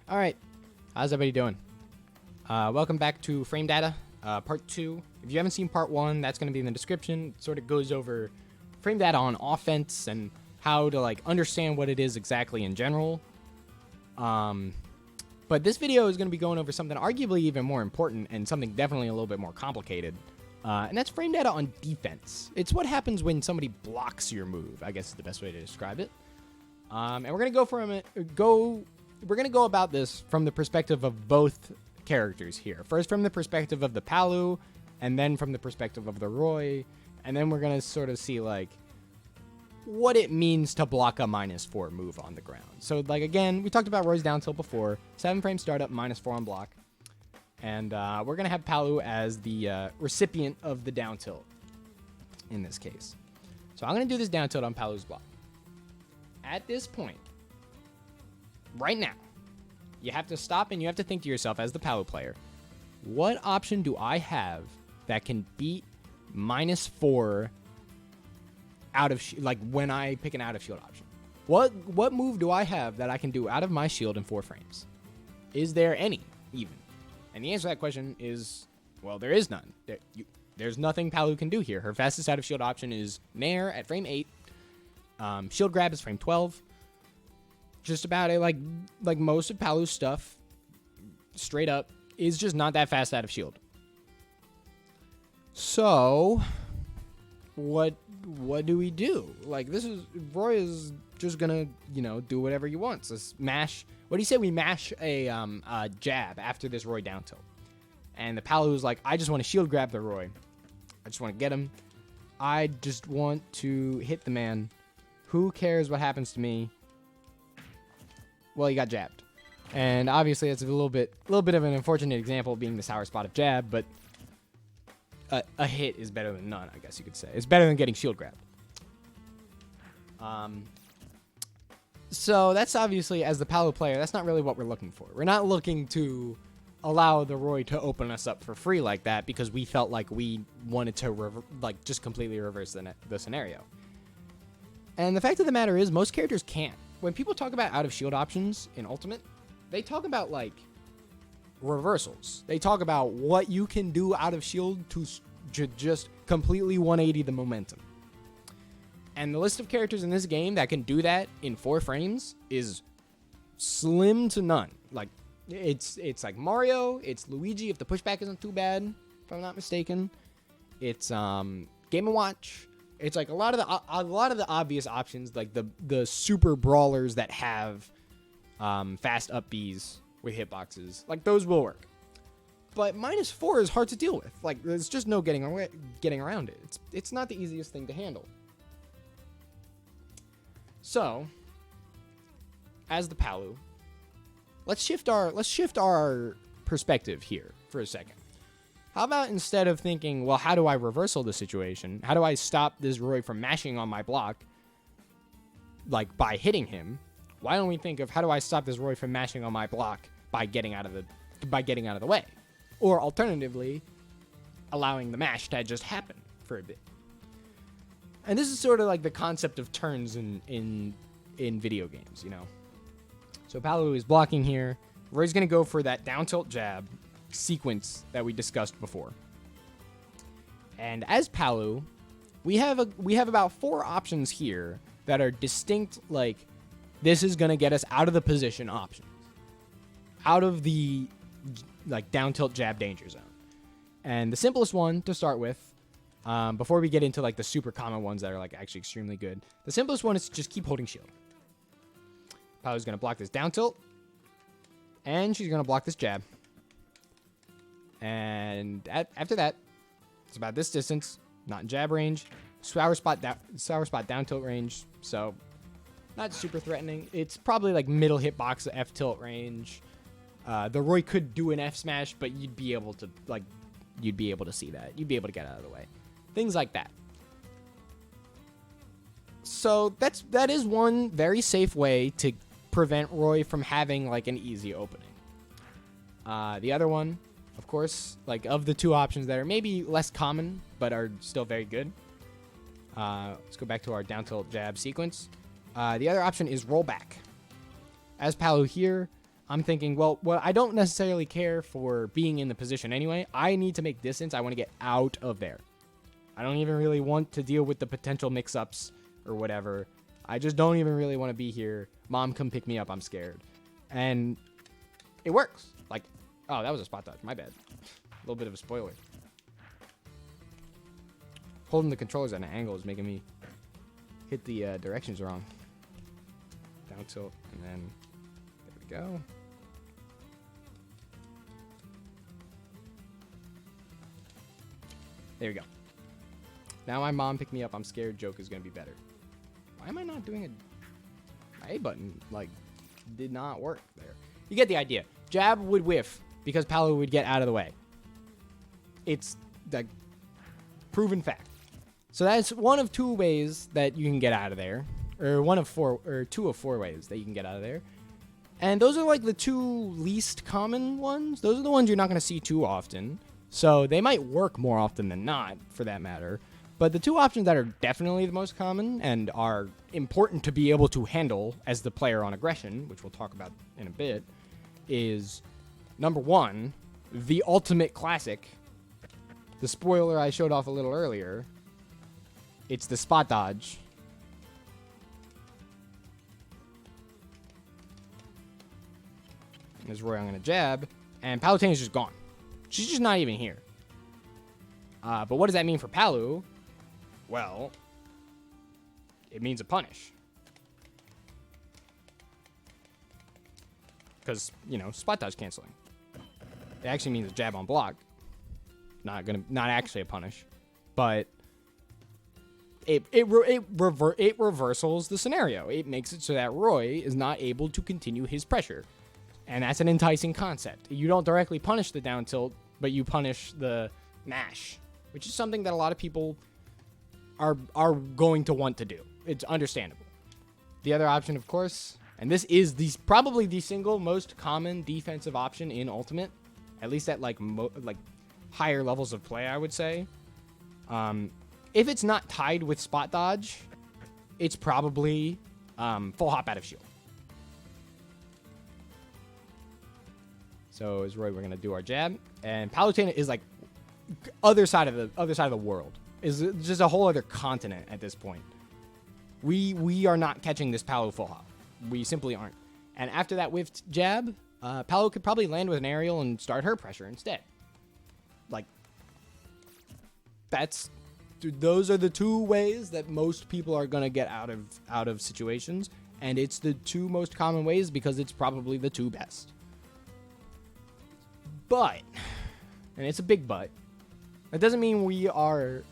All right, how's everybody doing? Welcome back to Frame Data, Part 2. If you haven't seen Part 1, that's going to be in the description. It sort of goes over frame data on offense and how to understand what it is exactly in general. But this video is going to be going over something arguably even more important and something definitely a little bit more complicated. And that's frame data on defense. It's what happens when somebody blocks your move, I guess is the best way to describe it. And we're going to go about this from the perspective of both characters here. First from the perspective of the Palu, and then from the perspective of the Roy, and then we're going to sort of see what it means to block a -4 move on the ground. So again, we talked about Roy's down tilt before, 7 frame startup, -4 on block. And we're going to have Palu as the recipient of the down tilt in this case. So I'm going to do this down tilt on Palu's block. At this point, right now, you have to stop and you have to think to yourself as the Palu player, what option do I have that can beat -4 out of when I pick an out of shield option? What move do I have that I can do out of my shield in 4 frames? Is there any even? And the answer to that question is, well, there is none. There's nothing Palu can do here. Her fastest out of shield option is Nair at frame 8. Shield grab is frame 12. Just about it, like most of Palu's stuff, straight up, is just not that fast out of shield. So, what do we do? Roy is just gonna, do whatever he wants. Let's mash. What do you say we mash a jab after this Roy down tilt? And the Palu is like, I just want to shield grab the Roy. I just want to get him. I just want to hit the man. Who cares what happens to me? Well, he got jabbed. And obviously it's a little bit of an unfortunate example being the sour spot of jab, but a hit is better than none, I guess you could say. It's better than getting shield grabbed. So that's obviously, as the Palu player, that's not really what we're looking for. We're not looking to allow the Roy to open us up for free like that because we felt like we wanted to just completely reverse the scenario. And the fact of the matter is, most characters can't. When people talk about out of shield options in Ultimate, they talk about reversals. They talk about what you can do out of shield to just completely 180 the momentum. And the list of characters in this game that can do that in 4 frames is slim to none. It's like Mario, it's Luigi if the pushback isn't too bad, if I'm not mistaken. It's Game & Watch. It's a lot of the obvious options, like the super brawlers that have fast up Bs with hitboxes. Those will work. But -4 is hard to deal with. There's just no getting around it. It's not the easiest thing to handle. So, as the Palu, let's shift our perspective here for a second. How about instead of thinking, well, how do I reversal the situation? How do I stop this Roy from mashing on my block, by hitting him? Why don't we think of how do I stop this Roy from mashing on my block by getting out of the way? Or alternatively, allowing the mash to just happen for a bit. And this is sort of the concept of turns in video games, So Palu is blocking here. Roy's going to go for that down tilt jab sequence that we discussed before. And as Palu, we have about 4 options here that are distinct, this is going to get us out of the position options. Out of the down tilt jab danger zone. And the simplest one to start with, before we get into the super common ones that are actually extremely good, the simplest one is to just keep holding shield. Palu's going to block this down tilt, and she's going to block this jab. And after that, it's about this distance, not in jab range, sour spot down tilt range, so not super threatening. It's probably middle hitbox F tilt range. The Roy could do an F smash, but you'd be able to see that. You'd be able to get out of the way. Things like that. So that is one very safe way to prevent Roy from having an easy opening. The other one, of course, of the 2 options that are maybe less common but are still very good. Let's go back to our down tilt jab sequence. The other option is roll back. As Palu here, I'm thinking, well, I don't necessarily care for being in the position anyway. I need to make distance. I want to get out of there. I don't even really want to deal with the potential mix-ups or whatever. I just don't even really want to be here. Mom, come pick me up. I'm scared. And it works. Like, oh, that was a spot dodge. My bad. A little bit of a spoiler. Holding the controllers at an angle is making me hit the directions wrong. Down tilt, and then there we go. There we go. Now my mom picked me up. I'm scared. Joke is going to be better. Why am I not doing my A button? Like, did not work there. You get the idea. Jab would whiff because Palu would get out of the way. It's the proven fact. So that's one of 2 ways that you can get out of there. Or 2 of 4 ways that you can get out of there. And those are like the 2 least common ones. Those are the ones you're not going to see too often. So they might work more often than not, for that matter. But the 2 options that are definitely the most common and are important to be able to handle as the player on aggression, which we'll talk about in a bit, is number 1, the ultimate classic. The spoiler I showed off a little earlier. It's the spot dodge. There's Roy, I'm going to jab. And Palutena's just gone. She's just not even here. But what does that mean for Palu? Well, it means a punish. Because, spot dodge canceling. It actually means a jab on block. Not actually a punish. But it reversals the scenario. It makes it so that Roy is not able to continue his pressure. And that's an enticing concept. You don't directly punish the down tilt, but you punish the mash, which is something that a lot of people are going to want to do. It's understandable. The other option, of course, and this is probably the single most common defensive option in Ultimate, at least at like higher levels of play, I would say. If it's not tied with spot dodge, it's probably full hop out of shield. So as Roy, we're gonna do our jab, and Palutena is like other side of the world. Is just a whole other continent at this point. We are not catching this Palu full hop. We simply aren't. And after that whiffed jab, Palu could probably land with an aerial and start her pressure instead. Like, those are the 2 ways that most people are gonna get out of situations, and it's the 2 most common ways because it's probably the 2 best. But, and it's a big but, that doesn't mean we are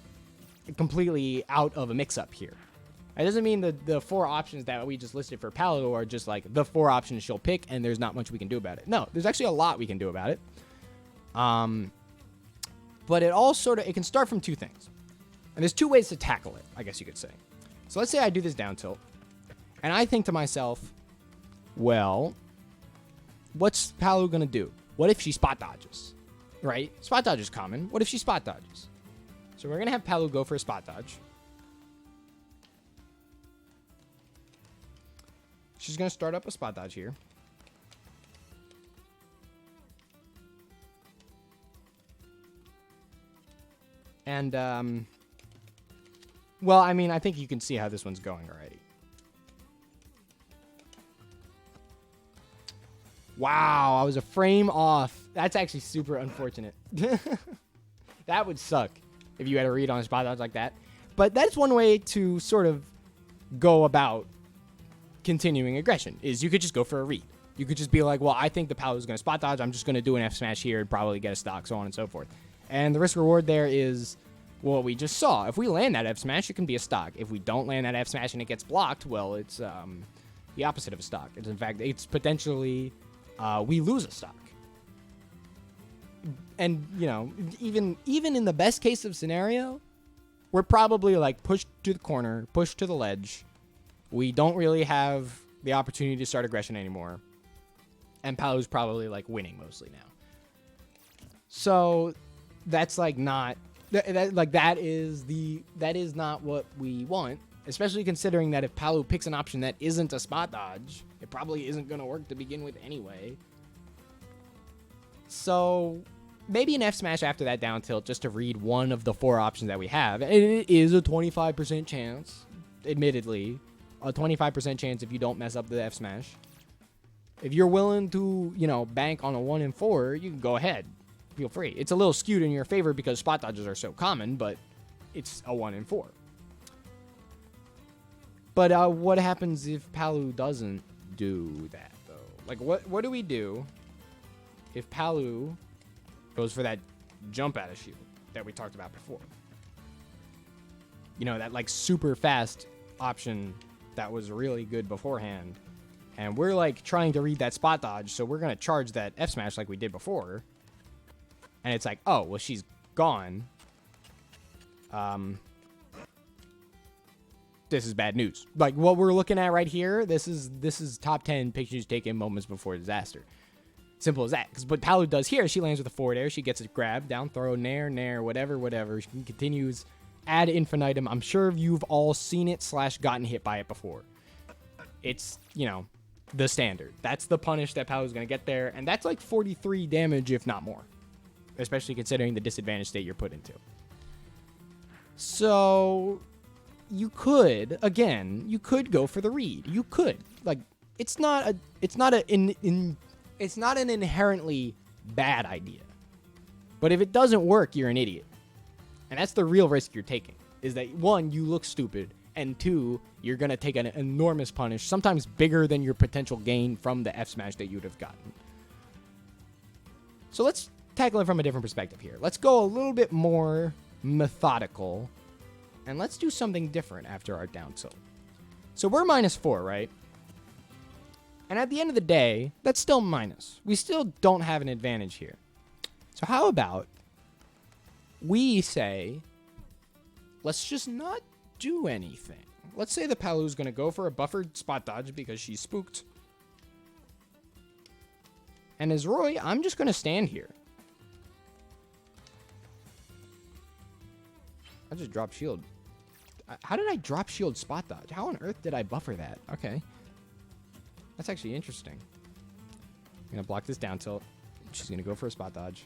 completely out of a mix-up here. It doesn't mean the 4 options that we just listed for Palu are just like the 4 options she'll pick and there's not much we can do about it. No, there's actually a lot we can do about it. But it can start from 2 things. And there's 2 ways to tackle it, I guess you could say. So let's say I do this down tilt, and I think to myself, well, what's Palu gonna do? What if she spot dodges? Right? Spot dodge is common. What if she spot dodges? So we're going to have Palu go for a spot dodge. She's going to start up a spot dodge here. And, well, I mean, I think you can see how this one's going already. Wow, I was a frame off. That's actually super unfortunate. That would suck if you had a read on a spot dodge like that. But that's one way to sort of go about continuing aggression, is you could just go for a read. You could just be like, well, I think the Palu is going to spot dodge. I'm just going to do an F smash here and probably get a stock, so on and so forth. And the risk reward there is what we just saw. If we land that F smash, it can be a stock. If we don't land that F smash and it gets blocked, well, it's the opposite of a stock. It's, in fact, it's potentially we lose a stock. And, even in the best case of scenario, we're probably like pushed to the corner, pushed to the ledge. We don't really have the opportunity to start aggression anymore. And Palu's probably like winning mostly now. So that's like not that is not what we want, especially considering that if Palu picks an option that isn't a spot dodge, it probably isn't going to work to begin with anyway. So maybe an F smash after that down tilt just to read one of the 4 options that we have. And it is a 25% chance, admittedly. A 25% chance if you don't mess up the F smash. If you're willing to, bank on a 1 in 4, you can go ahead. Feel free. It's a little skewed in your favor because spot dodges are so common, but it's a 1 in 4. But what happens if Palu doesn't do that, though? Like, what do we do if Palu goes for that jump out of shield that we talked about before? That, like, super fast option that was really good beforehand. And we're, like, trying to read that spot dodge, so we're going to charge that F smash like we did before. And it's like, oh, well, she's gone. This is bad news. Like, what we're looking at right here, this is top 10 pictures taken moments before disaster. Simple as that. Because what Palu does here, she lands with a forward air. She gets a grab, down throw, nair, whatever. She continues ad infinitum. I'm sure you've all seen it / gotten hit by it before. It's, the standard. That's the punish that Palu's going to get there. And that's like 43 damage, if not more. Especially considering the disadvantaged state you're put into. So you could go for the read. You could. Like, it's not an inherently bad idea. But if it doesn't work, you're an idiot. And that's the real risk you're taking. Is that 1, you look stupid, and 2, you're going to take an enormous punish, sometimes bigger than your potential gain from the F smash that you'd have gotten. So let's tackle it from a different perspective here. Let's go a little bit more methodical, and let's do something different after our down tilt. So we're -4, right? And at the end of the day, that's still minus. We still don't have an advantage here. So how about we say, let's just not do anything. Let's say the Palu's going to go for a buffered spot dodge because she's spooked. And as Roy, I'm just going to stand here. I just dropped shield. How did I drop shield spot dodge? How on earth did I buffer that? Okay. That's actually interesting. I'm going to block this down tilt. She's going to go for a spot dodge.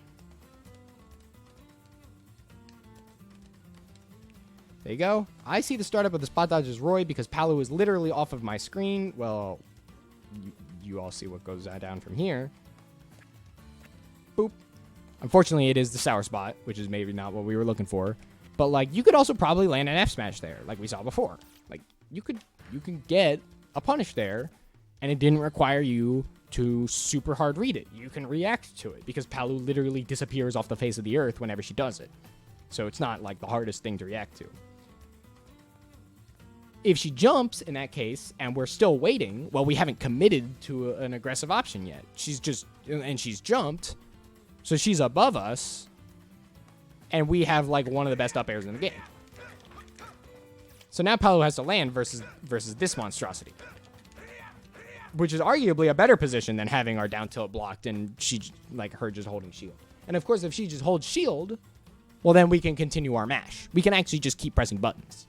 There you go. I see the startup of the spot dodge as Roy because Palu is literally off of my screen. Well, you all see what goes down from here. Boop. Unfortunately, it is the sour spot, which is maybe not what we were looking for. But, like, you could also probably land an F smash there, like we saw before. Like, you can get a punish there, and it didn't require you to super hard read it. You can react to it because Palu literally disappears off the face of the earth whenever she does it. So it's not, like, the hardest thing to react to. If she jumps, in that case, and we're still waiting, well, we haven't committed to an aggressive option yet. She's jumped, so she's above us, and we have, like, one of the best up airs in the game. So now Palu has to land versus this monstrosity, which is arguably a better position than having our down tilt blocked and her just holding shield. And, of course, if she just holds shield, well, then we can continue our mash. We can actually just keep pressing buttons.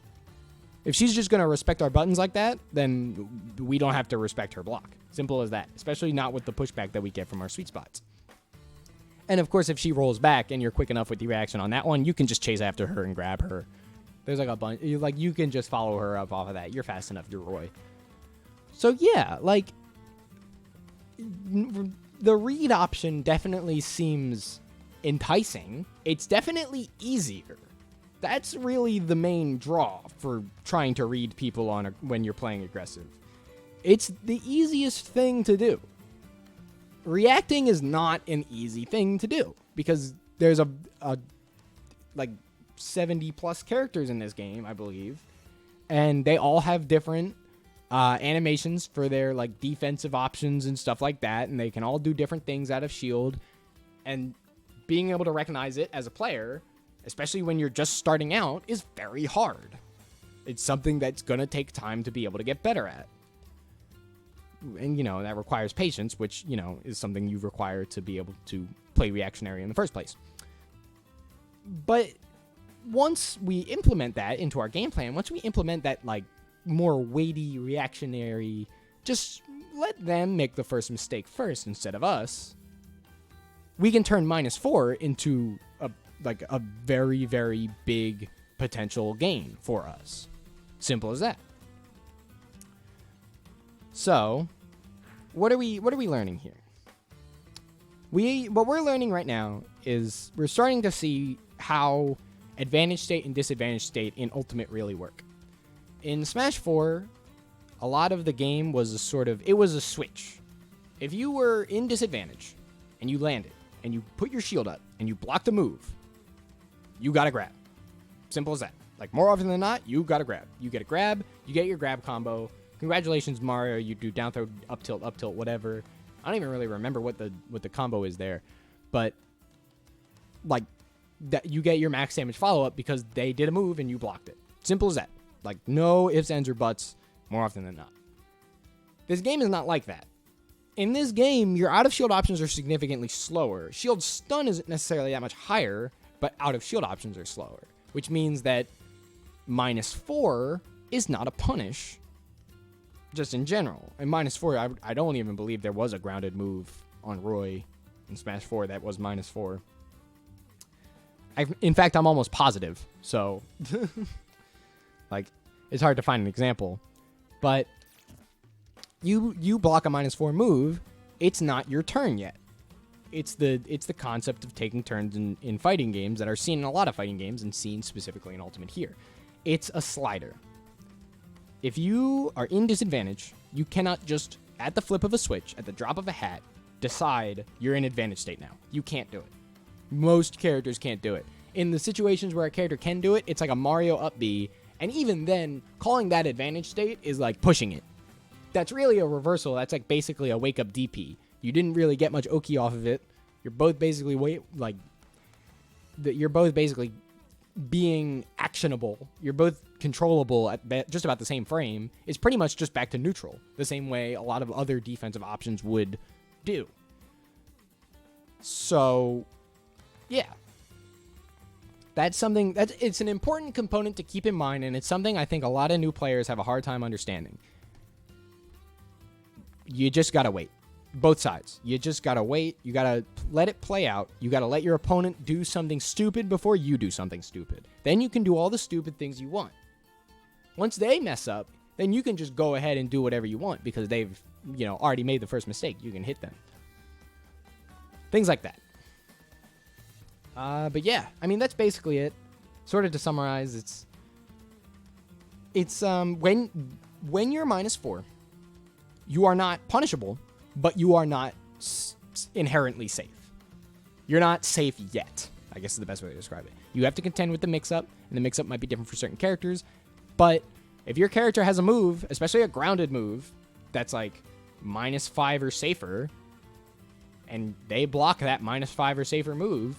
If she's just going to respect our buttons like that, then we don't have to respect her block. Simple as that, especially not with the pushback that we get from our sweet spots. And, of course, if she rolls back and you're quick enough with the reaction on that one, you can just chase after her and grab her. There's like a bunch. Like, you can just follow her up off of that. You're fast enough. You're Roy. So, yeah, like, the read option definitely seems enticing. It's definitely easier. That's really the main draw for trying to read people when you're playing aggressive. It's the easiest thing to do. Reacting is not an easy thing to do because there's a like 70 plus characters in this game, I believe, and they all have different animations for their like defensive options and stuff like that, and they can all do different things out of shield, and being able to recognize it as a player, especially when you're just starting out, is very hard. It's something that's going to take time to be able to get better at. And, that requires patience, which, is something you require to be able to play reactionary in the first place. But once we implement that into our game plan, once we implement that, like, more weighty reactionary, just let them make the first mistake first instead of us, we can turn -4 into a very, very big potential gain for us. Simple as that. So, what are we learning here? What we're learning right now is we're starting to see how advantage state and disadvantage state in Ultimate really work. In Smash 4, a lot of the game was it was a switch. If you were in disadvantage and you landed and you put your shield up and you blocked a move, you got to grab. Simple as that. Like, more often than not, you got to grab. You get a grab, you get your grab combo. Congratulations, Mario. You do down throw, up tilt, whatever. I don't even really remember what the combo is there. But, like, that you get your max damage follow-up because they did a move and you blocked it. Simple as that. Like, no ifs, ands, or buts more often than not. This game is not like that. In this game, your out-of-shield options are significantly slower. Shield stun isn't necessarily that much higher, but out-of-shield options are slower, which means that -4 is not a punish, just in general. And -4, I don't even believe there was a grounded move on Roy in Smash 4 that was -4. In fact, I'm almost positive, so like, it's hard to find an example. But you block a -4 move, it's not your turn yet. It's the concept of taking turns in fighting games that are seen in a lot of fighting games and seen specifically in Ultimate here. It's a slider. If you are in disadvantage, you cannot just, at the flip of a switch, at the drop of a hat, decide you're in advantage state now. You can't do it. Most characters can't do it. In the situations where a character can do it, it's like a Mario up B, and even then, calling that advantage state is like pushing it. That's really a reversal. That's like basically a wake up DP. You didn't really get much Oki off of it. You're both basically you're both basically being actionable. You're both controllable at just about the same frame. It's pretty much just back to neutral, the same way a lot of other defensive options would do. So, yeah. That's something it's an important component to keep in mind, and it's something I think a lot of new players have a hard time understanding. You just gotta wait. Both sides. You just gotta wait. You gotta let it play out. You gotta let your opponent do something stupid before you do something stupid. Then you can do all the stupid things you want. Once they mess up, then you can just go ahead and do whatever you want because they've, already made the first mistake. You can hit them. Things like that. But yeah, I mean, that's basically it. Sort of to summarize, it's when you're -4, you are not punishable, but you are not inherently safe. You're not safe yet, I guess is the best way to describe it. You have to contend with the mix-up, and the mix-up might be different for certain characters, but if your character has a move, especially a grounded move, that's like -5 or safer, and they block that -5 or safer move,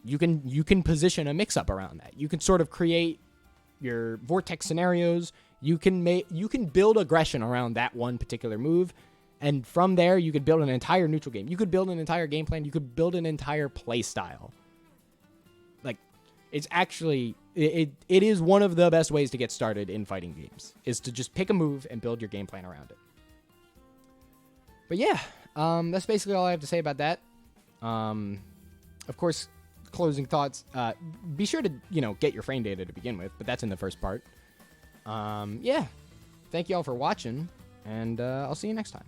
you can position a mix-up around that. You can sort of create your vortex scenarios. You can build aggression around that one particular move, and from there you could build an entire neutral game. You could build an entire game plan. You could build an entire play style. Like, it's actually it is one of the best ways to get started in fighting games, is to just pick a move and build your game plan around it. But yeah, that's basically all I have to say about that. Of course, closing thoughts. Be sure to get your frame data to begin with, but that's in the first part. Yeah, thank you all for watching, and I'll see you next time.